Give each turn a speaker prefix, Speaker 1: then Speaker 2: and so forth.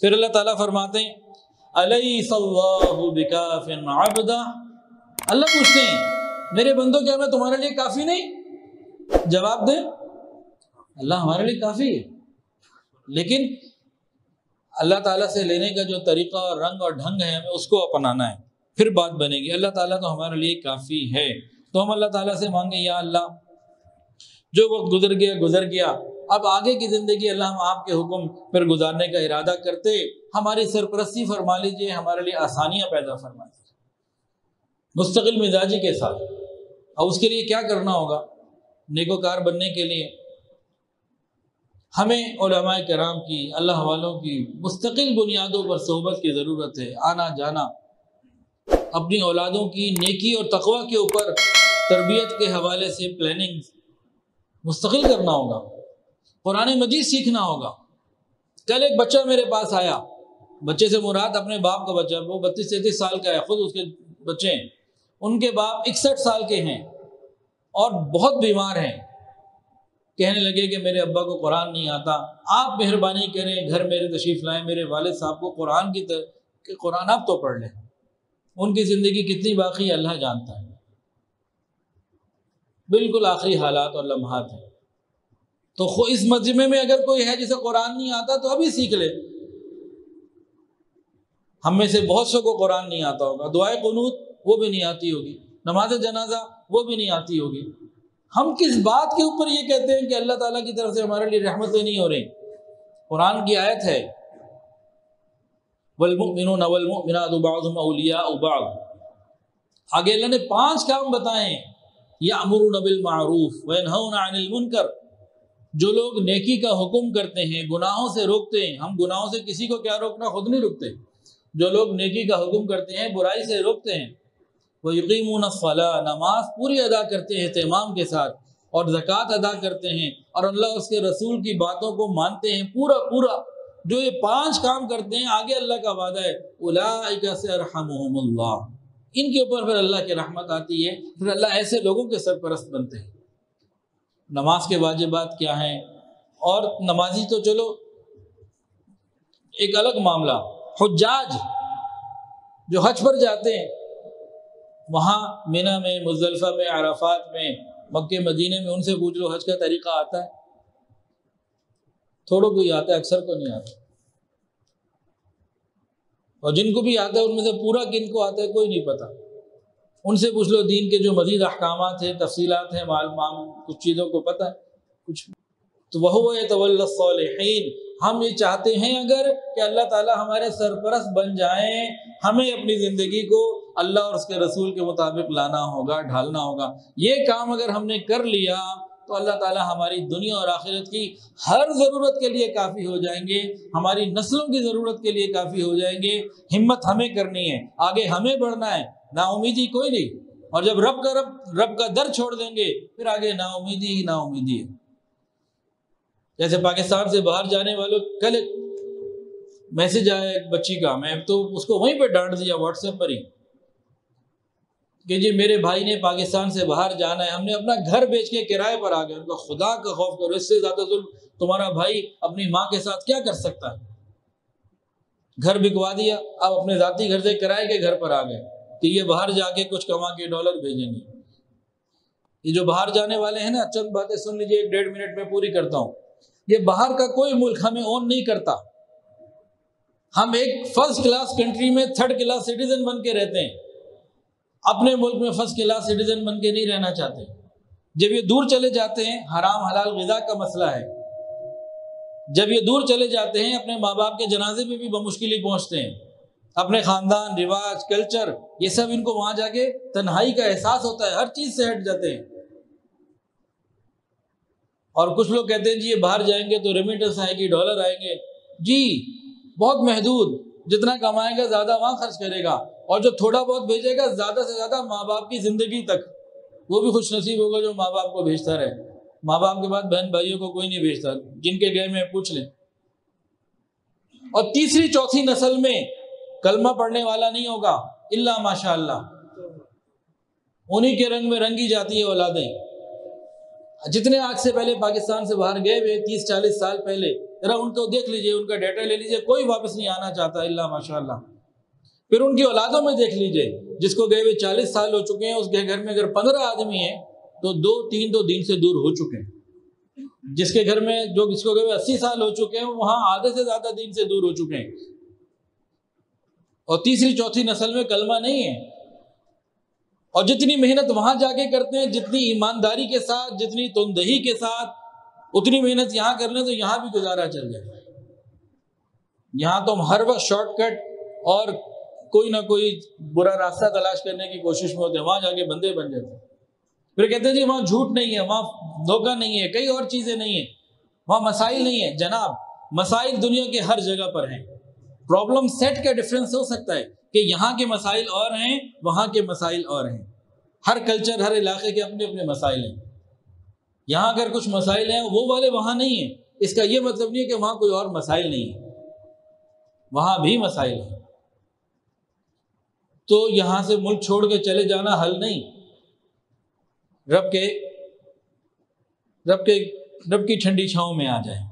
Speaker 1: پھر اللہ تعالیٰ فرماتے ہیں الیس اللہ بکاف عبدہ، اللہ پوچھتے ہیں میرے بندوں کیا میں تمہارے لیے کافی نہیں؟ جواب دیں اللہ ہمارے لیے کافی ہے، لیکن اللہ تعالیٰ سے لینے کا جو طریقہ اور رنگ اور ڈھنگ ہے ہمیں اس کو اپنانا ہے، پھر بات بنے گی۔ اللہ تعالیٰ تو ہمارے لیے کافی ہے، تو ہم اللہ تعالیٰ سے مانگیں یا اللہ جو وقت گزر گیا، اب آگے کی زندگی اللہ ہم آپ کے حکم پر گزارنے کا ارادہ کرتے، ہماری سرپرستی فرما لیجئے، ہمارے لیے آسانیاں پیدا فرما دیجیے مستقل مزاجی کے ساتھ۔ اور اس کے لیے کیا کرنا ہوگا؟ نیکوکار بننے کے لیے ہمیں علماء کرام کی، اللہ والوں کی مستقل بنیادوں پر صحبت کی ضرورت ہے، آنا جانا، اپنی اولادوں کی نیکی اور تقوی کے اوپر تربیت کے حوالے سے پلاننگ مستقل کرنا ہوگا، قرآن مجید سیکھنا ہوگا۔ کل ایک بچہ میرے پاس آیا، بچے سے مراد اپنے باپ کا بچہ، وہ 32-33 سال کا ہے، خود اس کے بچے ہیں، ان کے باپ 61 سال کے ہیں اور بہت بیمار ہیں۔ کہنے لگے کہ میرے ابا کو قرآن نہیں آتا، آپ مہربانی کریں گھر میرے تشریف لائیں، میرے والد صاحب کو قرآن کہ قرآن آپ تو پڑھ لیں۔ ان کی زندگی کتنی باقی اللہ جانتا ہے، بالکل آخری حالات اور لمحات ہیں۔ تو اس مجمع میں اگر کوئی ہے جسے قرآن نہیں آتا تو ابھی سیکھ لے۔ ہم میں سے بہت سے کو قرآن نہیں آتا ہوگا، دعائے قنوت وہ بھی نہیں آتی ہوگی، نماز جنازہ وہ بھی نہیں آتی ہوگی۔ ہم کس بات کے اوپر یہ کہتے ہیں کہ اللہ تعالیٰ کی طرف سے ہمارے لیے رحمتیں نہیں ہو رہی؟ قرآن کی آیت ہے والمؤمنون والمؤمنات بعضهم اولیاء بعض، آگے اللہ نے 5 کام بتائے ہیں، یأمرون بالمعروف وینہون عن المنکر، جو لوگ نیکی کا حکم کرتے ہیں، گناہوں سے روکتے ہیں۔ ہم گناہوں سے کسی کو کیا روکنا، خود نہیں روکتے، جو لوگ نیکی کا حکم کرتے ہیں، برائی سے روکتے ہیں۔ وَيُقِيمُونَ الصَّلَاةَ، نماز پوری ادا کرتے ہیں اہتمام کے ساتھ، اور زکوٰۃ ادا کرتے ہیں، اور اللہ اس کے رسول کی باتوں کو مانتے ہیں پورا۔ جو یہ 5 کام کرتے ہیں، آگے اللہ کا وعدہ ہے اولئک سیرحمہم اللہ، ان کے اوپر پھر اللہ کی رحمت آتی ہے، پھر اللہ ایسے لوگوں کے سرپرست بنتے ہیں۔ نماز کے واجبات کیا ہیں؟ اور نمازی تو چلو ایک الگ معاملہ، حجاج جو حج پر جاتے ہیں، وہاں منی میں، مزدلفہ میں، عرفات میں، مکہ مدینے میں، ان سے پوچھ لو حج کا طریقہ آتا ہے؟ تھوڑوں کو ہی آتا ہے، اکثر کو نہیں آتا، اور جن کو بھی آتا ہے ان میں سے پورا کن کو آتا ہے کوئی نہیں پتا۔ ان سے پوچھ لو دین کے جو مزید احکامات ہیں، تفصیلات ہیں، کچھ چیزوں کو پتہ ہے، کچھ تو وَهُوَ يَتَوَلَّى الصَّالِحِينَ۔ ہم یہ چاہتے ہیں اگر کہ اللہ تعالی ہمارے سرپرست بن جائیں، ہمیں اپنی زندگی کو اللہ اور اس کے رسول کے مطابق لانا ہوگا، ڈھالنا ہوگا۔ یہ کام اگر ہم نے کر لیا تو اللہ تعالی ہماری دنیا اور آخرت کی ہر ضرورت کے لیے کافی ہو جائیں گے، ہماری نسلوں کی ضرورت کے لیے کافی ہو جائیں گے۔ ہمت ہمیں کرنی ہے، آگے ہمیں بڑھنا ہے، نا امیدی کوئی نہیں۔ اور جب رب کا در چھوڑ دیں گے پھر آگے نا امیدی ہی نا امیدی ہے۔ جیسے پاکستان سے باہر جانے والوں، کل ایک میسج آیا ایک بچی کا، میں تو اس کو وہیں پہ ڈانٹ دیا واٹس ایپ پر ہی کہ جی میرے بھائی نے پاکستان سے باہر جانا ہے، ہم نے اپنا گھر بیچ کے کرائے پر آ گئے۔ ان کا خدا کا خوف کرو، اس سے زیادہ ظلم تمہارا بھائی اپنی ماں کے ساتھ کیا کر سکتا ہے؟ گھر بکوا دیا، اب اپنے ذاتی گھر سے کرائے کے گھر پر آ گئے کہ یہ باہر جا کے کچھ کما کے ڈالر بھیجیں گے۔ یہ جو باہر جانے والے ہیں نا، چند باتیں سن لیجیے، 1.5 منٹ میں پوری کرتا ہوں۔ یہ باہر کا کوئی ملک ہمیں اون نہیں کرتا، ہم ایک فرسٹ کلاس کنٹری میں 3rd کلاس سٹیزن بن کے رہتے ہیں، اپنے ملک میں فرسٹ کلاس سٹیزن بن کے نہیں رہنا چاہتے۔ جب یہ دور چلے جاتے ہیں، حرام حلال غذا کا مسئلہ ہے، جب یہ دور چلے جاتے ہیں اپنے ماں باپ کے جنازے پہ بھی بمشکل ہی پہنچتے ہیں، اپنے خاندان، رواج، کلچر، یہ سب ان کو وہاں جا کے تنہائی کا احساس ہوتا ہے، ہر چیز سے ہٹ جاتے ہیں۔ اور کچھ لوگ کہتے ہیں جی یہ باہر جائیں گے تو ریمیٹنس آئے گی، ڈالر آئیں گے، جی بہت محدود، جتنا کمائے گا زیادہ وہاں خرچ کرے گا، اور جو تھوڑا بہت بھیجے گا زیادہ سے زیادہ ماں باپ کی زندگی تک، وہ بھی خوش نصیب ہوگا جو ماں باپ کو بھیجتا رہے۔ ماں باپ کے بعد بہن بھائیوں کو کوئی نہیں بھیجتا، جن کے گئے میں پوچھ لیں۔ اور تیسری چوتھی نسل میں کلمہ پڑھنے والا نہیں ہوگا الا ماشاء اللہ، انہی کے رنگ میں رنگی جاتی ہے اولادیں۔ جتنے آج سے پہلے پاکستان سے باہر گئے ہوئے 30-40 سال پہلے، ذرا ان کو دیکھ لیجئے، ان کا ڈیٹا لے لیجئے، کوئی واپس نہیں آنا چاہتا الا ماشاء اللہ۔ پھر ان کی اولادوں میں دیکھ لیجئے، جس کو گئے ہوئے 40 سال ہو چکے ہیں، اس کے گھر میں اگر 15 آدمی ہیں تو 2-3 تو دین سے دور ہو چکے ہیں۔ جس کے گھر میں جس کو گئے ہوئے 80 سال ہو چکے ہیں، وہاں آدھے سے زیادہ دین سے دور ہو چکے ہیں، اور تیسری چوتھی نسل میں کلمہ نہیں ہے۔ اور جتنی محنت وہاں جا کے کرتے ہیں، جتنی ایمانداری کے ساتھ، جتنی تندہی کے ساتھ، اتنی محنت یہاں کر لیں تو یہاں بھی گزارا چل جائے۔ یہاں تو ہم ہر وقت شارٹ کٹ اور کوئی نہ کوئی برا راستہ تلاش کرنے کی کوشش میں ہوتے ہیں، وہاں جا کے بندے بن جاتے ہیں۔ پھر کہتے ہیں جی وہاں جھوٹ نہیں ہے، وہاں دھوکہ نہیں ہے، کئی اور چیزیں نہیں ہیں، وہاں مسائل نہیں ہیں۔ جناب، مسائل دنیا کے ہر جگہ پر ہیں، پرابلم سیٹ کا ڈفرینس ہو سکتا ہے کہ یہاں کے مسائل اور ہیں، وہاں کے مسائل اور ہیں۔ ہر کلچر، ہر علاقے کے اپنے اپنے مسائل ہیں۔ یہاں اگر کچھ مسائل ہیں وہ والے وہاں نہیں ہیں، اس کا یہ مطلب نہیں ہے کہ وہاں کوئی اور مسائل نہیں ہیں، وہاں بھی مسائل ہیں۔ تو یہاں سے ملک چھوڑ کے چلے جانا حل نہیں۔ رب کی ٹھنڈی چھاؤں میں آ جائیں۔